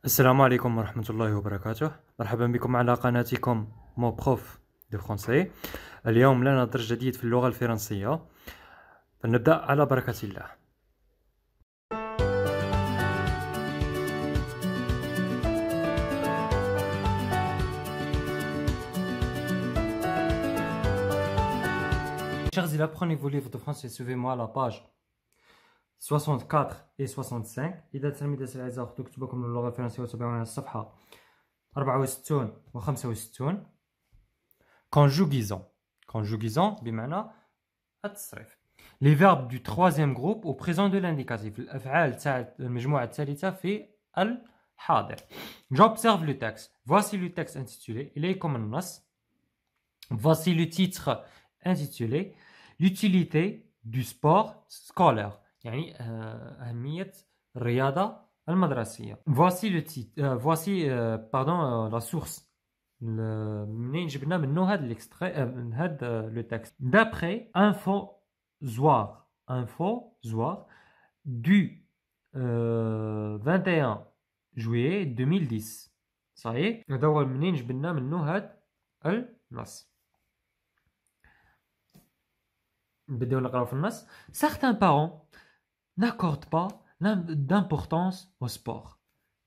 السلام عليكم ورحمة الله وبركاته. مرحبا بكم على قناتكم مو بروف دو فرونسي. اليوم لنا درس جديد في اللغة الفرنسية، فلنبدأ على بركة الله. Chers élèves, apprenez vos livres de français, suivez-moi à la page 64 et 65. إذا تلاميذ الأعزاء تكتبكم اللغة الفرنسية وتابعونا الصفحة 64 و 65. Conjugaison بمعنى التصريف. Les verbes du troisième groupe au présent de l'indicatif. الأفعال تاع المجموعة الثالثة في الحاضر. J'observe le texte. Voici le texte intitulé إليكم النص. Voici le titre intitulé l'utilité du sport scolaire. يعني أهمية الرياضة المدرسية. Voici le titre. La source. منين جبنا منه هذا الاكستري من هذا لو تكست. D'après Infozoir du 21 juillet 2010. صحيح؟ هذا هو منين جبنا منه هذا النص. نبداو نقراو في النص. Certains parents n'accordent pas d'importance au sport.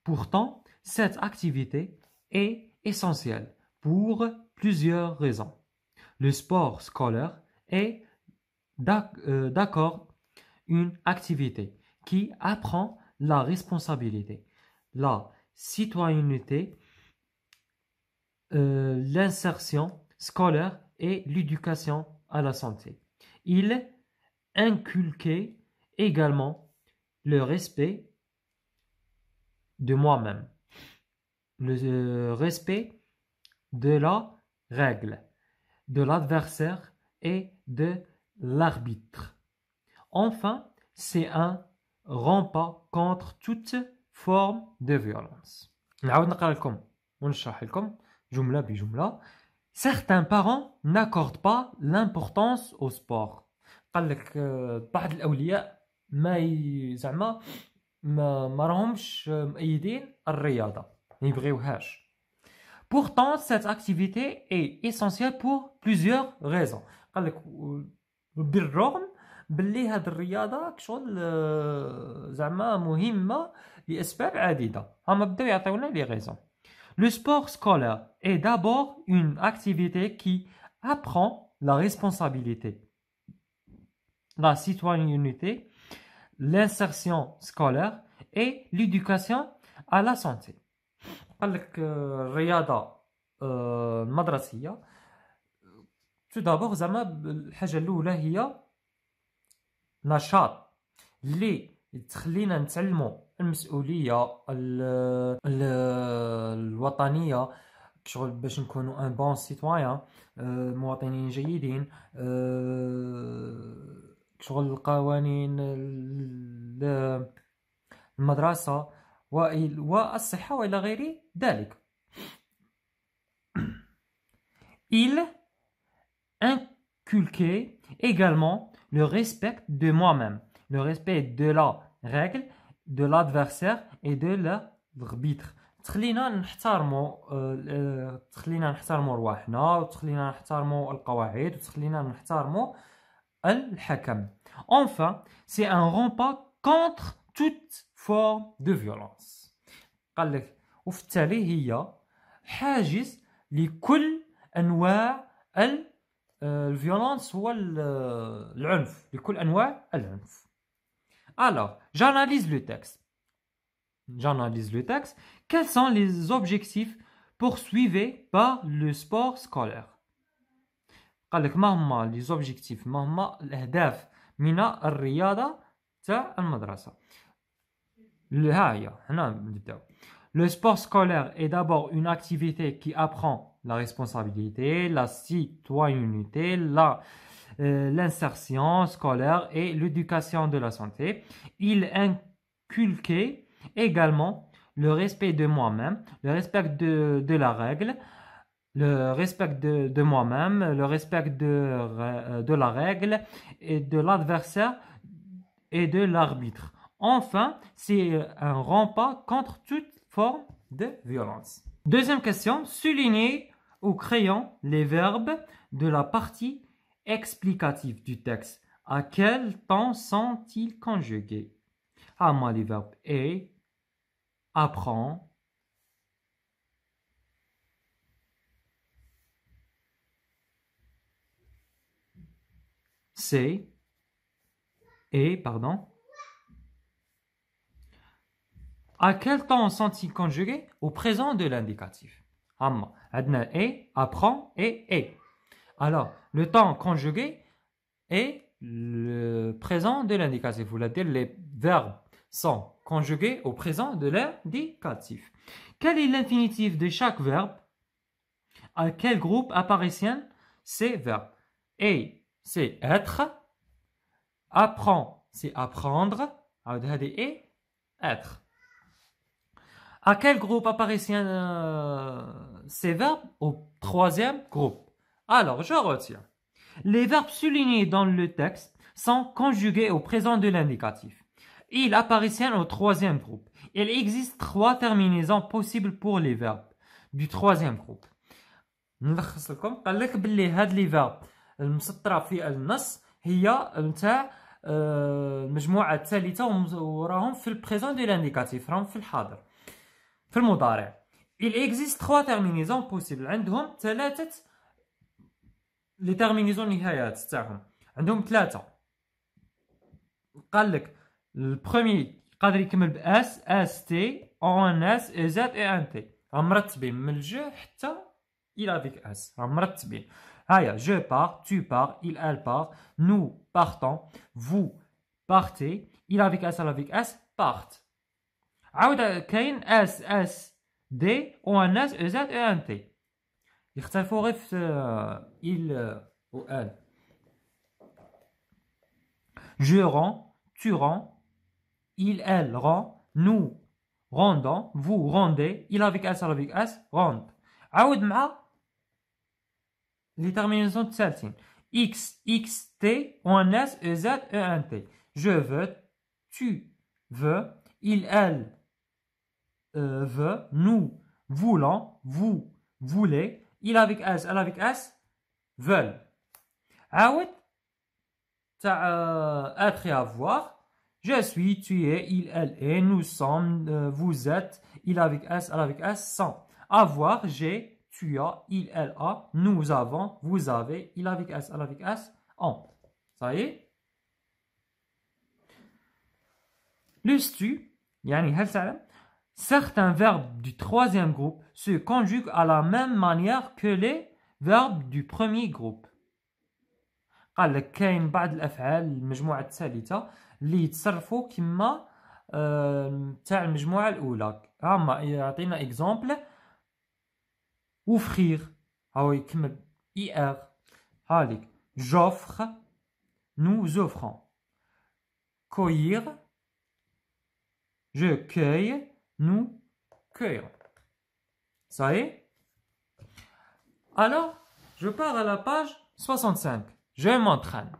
Pourtant, cette activité est essentielle pour plusieurs raisons. Le sport scolaire est d'accord une activité qui apprend la responsabilité, la citoyenneté, l'insertion scolaire et l'éducation à la santé. Il inculquait également le respect de moi-même, le respect de la règle, de l'adversaire et de l'arbitre. Enfin, c'est un rempart contre toute forme de violence. نعاود نقرا لكم ونشرح لكم جملة بجملة. Certains parents n'accordent pas l'importance au sport. قال لك بعض الأولياء زعما ما راهمش مؤيدين الرياضة، ما يبغيوهاش. Pourtant, cette activité est essentielle pour plusieurs raisons. قال لك بالرغم باللي هاد الرياضة كشغل زعما مهمة لأسباب عديدة. هما بداو يعطيونا لي غيزون. Le sport scolaire est d'abord une activité qui apprend la responsabilité, la citoyenneté, l'insertion scolaire et l'éducation à la santé. قال لك الرياضة المدرسية tout d'abord زعما الحاجة الأولى هي نشاط اللي تخلينا نتعلموا المسؤولية الوطنية شغل باش نكونوا ان بون سيتويان، مواطنين جيدين، شغل القوانين المدرسة والصحة وإلى غير ذلك. Il inculquait également le respect de moi-même, le respect de la règle, de l'adversaire et de l'arbitre. تخلينا نحترموا رواحنا، وتخلينا نحترموا القواعد، وتخلينا نحترموا الحكم. Enfin, c'est un rempart contre toute forme de violence. قال لك وفي التالي هي حاجز لكل أنواع الفيولانس هو العنف، لكل أنواع العنف. Alors, j'analyse le texte. Quels sont les objectifs poursuivis par le sport scolaire? قال لك ما هما les objectifs، ما هما الأهداف من الرياضة تاع المدرسة. ها هي هنا نبداو. Le sport scolaire est d'abord une activité qui apprend la responsabilité, la citoyenneté, l'insertion scolaire et l'éducation de la santé. Il inculquait également le respect de moi-même, le respect de la règle, le respect de moi-même, le respect de la règle et de l'adversaire et de l'arbitre. Enfin, c'est un rempart contre toute forme de violence. Deuxième question, soulignez au crayon les verbes de la partie explicative du texte. À quel temps sont-ils conjugués? Moi les verbes est, apprend, c'est, et, pardon. À quel temps sont-ils conjugués? Au présent de l'indicatif. Amma, adna est, apprend et est. Alors, le temps conjugué est le présent de l'indicatif. Vous l'avez dit, les verbes sont conjugués au présent de l'indicatif. Quel est l'infinitif de chaque verbe? À quel groupe apparaissent ces verbes? Et, c'est être. Apprend, c'est apprendre. Et être. À quel groupe apparaissent ces verbes? Au troisième groupe. Alors, je retiens. Les verbes soulignés dans le texte sont conjugués au présent de l'indicatif. Ils apparaissent au troisième groupe. Il existe 3 terminaisons possibles pour les verbes du troisième groupe. نلخص لكم قال لك باللي هاد لي فيرب المسطره في النص هي نتاع المجموعه الثالثه وراهم في البريزون دو لانديكاتيف راهم في الحاضر في المضارع. Il existe 3 terminaisons possibles. عندهم 3 لي تيرمينيزون نهايات تاعهم. عندهم 3. قال لك البروميي قادر يكمل ب اس اس تي اون اس اي زد اي ان تي. مرتبين من الجو حتى il avec S. مرتبين. هيا je pars, tu pars, il elle part, nous partons, vous partez, il avec S, elle avec S partent. عاود كاين اس اس دي او ان اس او زد او ان تي. يختلفوا غير في il و elle. Je rends, tu rends, il elle rend, nous rendons, vous rendez, il avec S, elle avec S rendent. عاود مع les terminaisons الثالثين. X, X, T, on S, E, Z, E, N, T. Je veux, tu veux, il, elle veut, nous voulons, vous voulez, il avec S, elle avec S veulent. عاود تاع être et avoir. Je suis, tu es, il, elle est, nous sommes, vous êtes, il avec S, elle avec S sont. Avoir, j'ai, tu as, il, elle a, nous avons, vous avez, il avec S, elle avec S, ont. Ça y est? Le stu, yani هل تعلم? Certains verbes du troisième groupe se conjuguent à la même manière que les verbes du premier groupe. قال لك كاين بعض الافعال المجموعه الثالثه اللي يتصرفوا كما تاع المجموعه الاولى. يعطينا اكزامبل. offrir, هاو يكمل IR. هاليك j'offre, nous offrons. cueillir, je cueille, nous cueillons. Ça y est? Alors, je pars à la page 65. Je m'entraîne.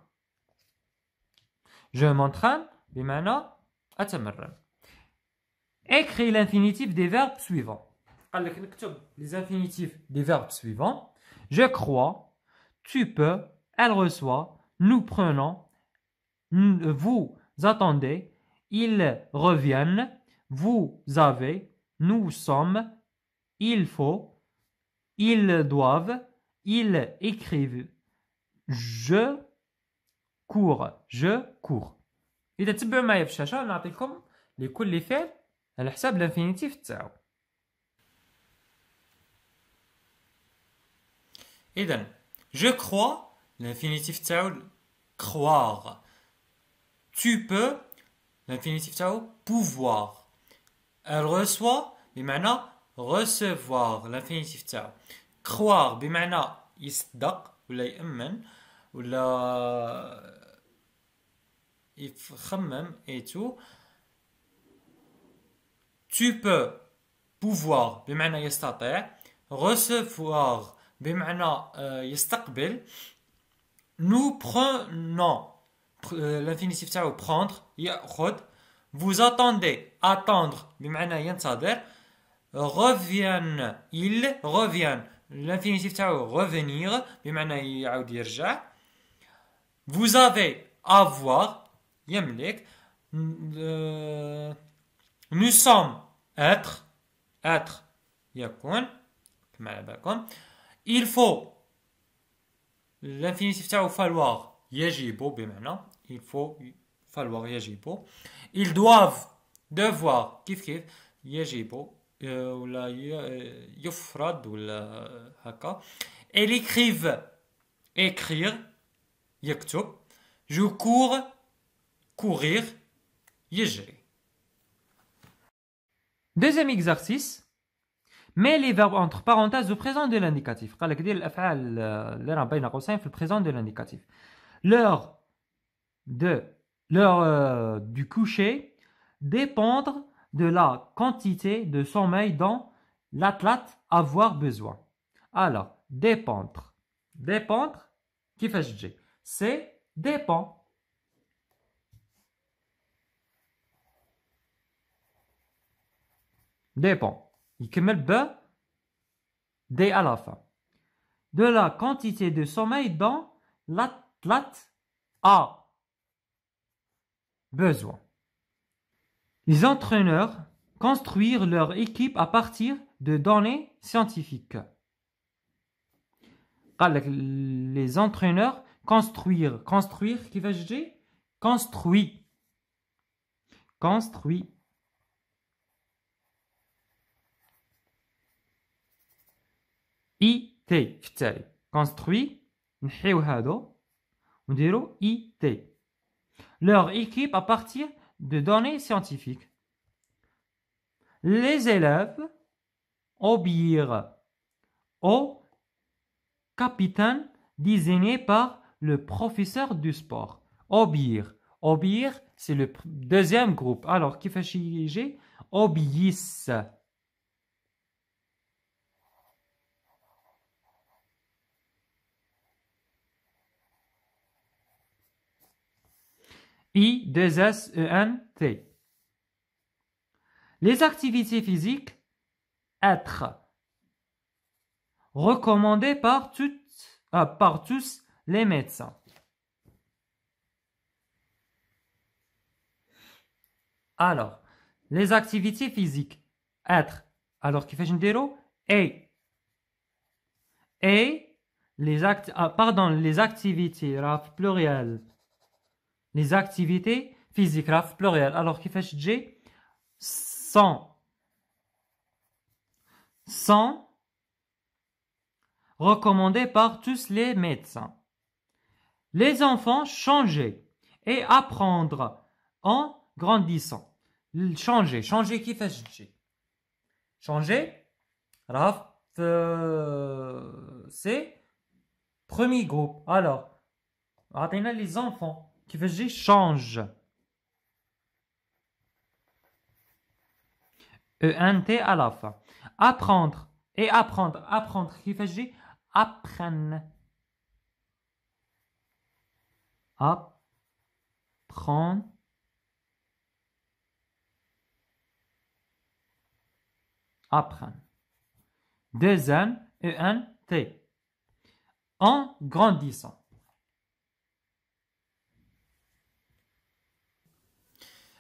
Je m'entraîne بمعنى أتمرن. Écris l'infinitif des verbes suivants. قال لك نكتب les infinitifs des verbes suivants. Je crois, tu peux, elle reçoit, nous prenons, vous attendez, ils reviennent, vous avez, nous sommes, il faut, ils doivent, ils écrivent, je cours, je cours. إذا تبعوا معايا في الشاشة نعطيكم لكل فعل على حساب الانفينيتيف تاعو. إذن je crois l'infinitif تاعو croire. Tu peux l'infinitif تاعو pouvoir. Elle reçoit بمعنى recevoir l'infinitif تاعو. croire بمعنى يصدق ولا يأمن ولا يخمم et tout. Tu peux pouvoir بمعنى يستطيع. recevoir بمعنى يستقبل. nous prenons l'infinitif تاعو prendre يأخذ. vous attendez attendre بمعنى ينتظر. reviennent, ils reviennent. L'infinitif تاعو revenir بمعنى يعاود يرجع. Vous avez avoir يملك. Nous sommes être يكون كما على بالكم. Il faut l'infinitif تاعو falloir يجب بمعنى il faut falloir يجب. Ils doivent devoir كيف يجب ولا يفرض ولا هكا. Elles écrivent écrire يكتب. Je cours courir يجري. Deuxième exercice. Mets les verbes entre parenthèses au présent de l'indicatif. قال لك دير الافعال اللي راه بين قوسين في البريزون de l'indicatif. L'heure du coucher dépendre de la quantité de sommeil dont l'athlète avoir besoin. Alors, dépendre. Dépendre, كيفاش تجي؟ C'est dépend. Dépend. يكمل ب D à la fin. De la quantité de sommeil dont l'athlète a besoin. Les entraîneurs construisent leur équipe à partir de données scientifiques. Les entraîneurs construire كيفاش تجي؟ construit. IT في التالي construit نحيو هادو ونديرو IT. Leur équipe à partir de données scientifiques. Les élèves obéirent au capitaine désigné par le professeur du sport. Obéir, c'est le deuxième groupe. Alors, كيفاش يجي؟ obéissent. I-2-S-E-N-T. Les activités physiques, être. Recommandées par tous les médecins. Alors, les activités physiques, être. Alors, كيفاش نديرو؟ Et les activités, pluriel. Les activités physiques, pluriel. Alors, كيفاش تجي؟ sont recommandés par tous les médecins. Les enfants changer et apprendre en grandissant. changer كيفاش تجي؟ changer c'est premier groupe. Alors, عطينا les enfants كيفاش تجي؟ change. ENT à la fin. Apprendre et apprendre كيفاش تجي؟ apprennent. Apprendre. Deuxième, ENT. En grandissant.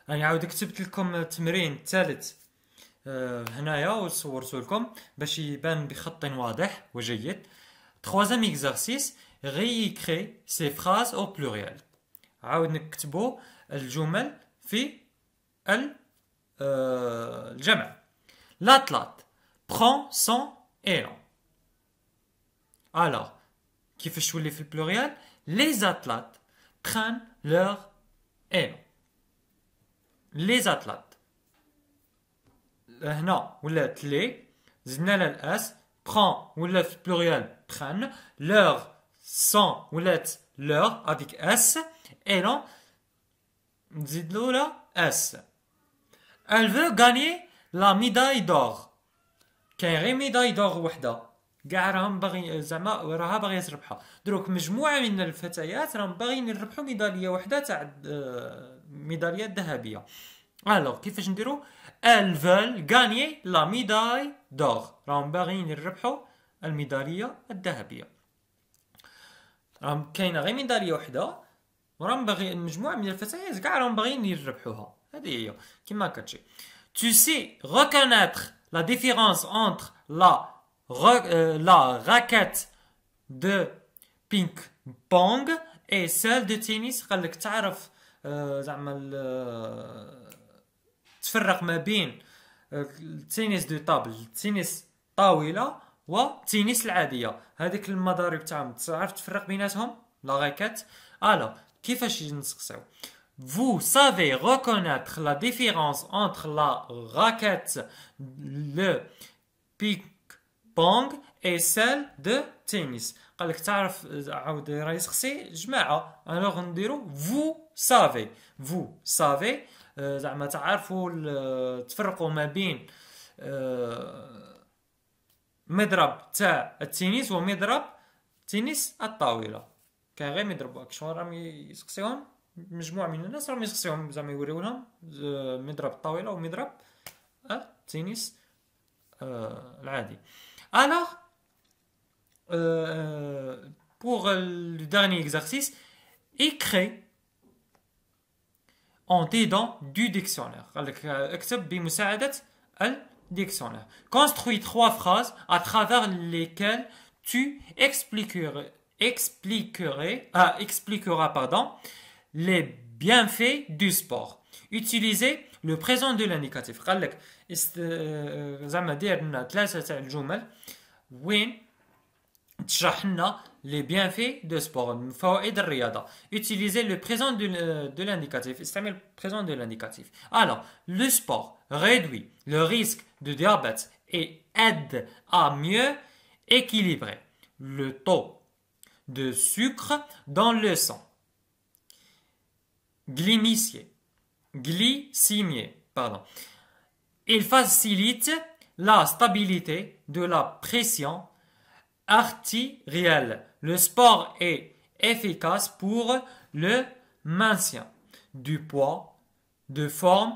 أنا عاود كتبت لكم التمرين الثالث هنايا وصورته لكم باش يبان بخط واضح وجيد. Troisième exercice, réécrire ces phrases au pluriel. عاود نكتبوا الجمل في الجمع. L'athlète prend son élan. Alors, كيفاش تولي في البلوريال؟ Les athlètes prennent leur élan. Les athlètes. هنا ولات لي زدنا لها الاس. prend ولا في البلوريال prennent. leur sont ولات leur avec s. élan نزيد له s. Elle veut gagner la médaille d'or. كاين غير ميداي دور وحده كاع راهم باغي زعما راها باغيه تربحها. دروك مجموعه من الفتيات راهم باغيين يربحوا ميداليه وحده تاع ميداليه ذهبيه. الوغ كيفاش نديرو؟ elles veulent gagner la médaille d'or. راهم باغيين يربحوا الميدالية الذهبية. راهم كاينة غير ميدالية وحدة وراهم باغي مجموعة من الفتيات كاع راهم باغيين يربحوها. هذه هي كيما كتجي. Tu sais reconnaître la différence entre la raquette de ping-pong et celle de tennis. قال لك تعرف زعما تفرق ما بين التنس دو طابل، التنس طاولة والتنس العادية. هذيك المضارب تاعهم تعرف تفرق بيناتهم لا راكيت. الو كيفاش نسقسيو؟ Vous savez reconnaître la différence entre la raquette, le ping-pong et celle de tennis. قال لك تعرف عاود راه يسقسي جماعة. الوغ نديرو vous savez زعما تعرفوا تفرقوا ما بين مضرب تاع التنس ومضرب تنس الطاولة. كاين غير مضرب هاك شغل راهم يسقسيوهم مجموعة من الناس راهم يسقسيوهم زعما يوريو لهم مضرب الطاولة ومضرب التنس العادي. Alors pour le dernier exercice, écris en t'aidant du dictionnaire. اكتب بمساعدة الديكسيونير. Construis 3 phrases à travers lesquelles tu expliqueras les bienfaits du sport. Utilisez le présent de l'indicatif. قال لك زعما دير لنا 3 تاع الجمل وين تشرح لنا les bienfaits de sport, فوائد الرياضة. Utilisez le présent de l'indicatif. استعمل présent de l'indicatif. Alors, le sport réduit le risque de diabète et aide à mieux équilibrer le taux de sucre dans le sang. Glycémié, pardon. Il facilite la stabilité de la pression artérielle. Le sport est efficace pour le maintien du poids, de forme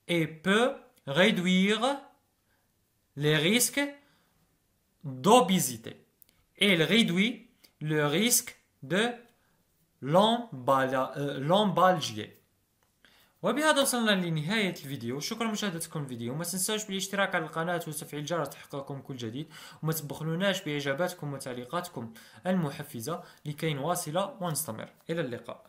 et peut réduire les risques d'obésité. Il réduit le risque de lombalgie. وبهذا وصلنا لنهاية الفيديو. شكرا لمشاهدتكم الفيديو. ما تنساوش بالاشتراك على القناة وتفعيل الجرس لتحقيقكم كل جديد، وما تبخلوناش بإعجاباتكم وتعليقاتكم المحفزة لكي نواصل ونستمر. إلى اللقاء.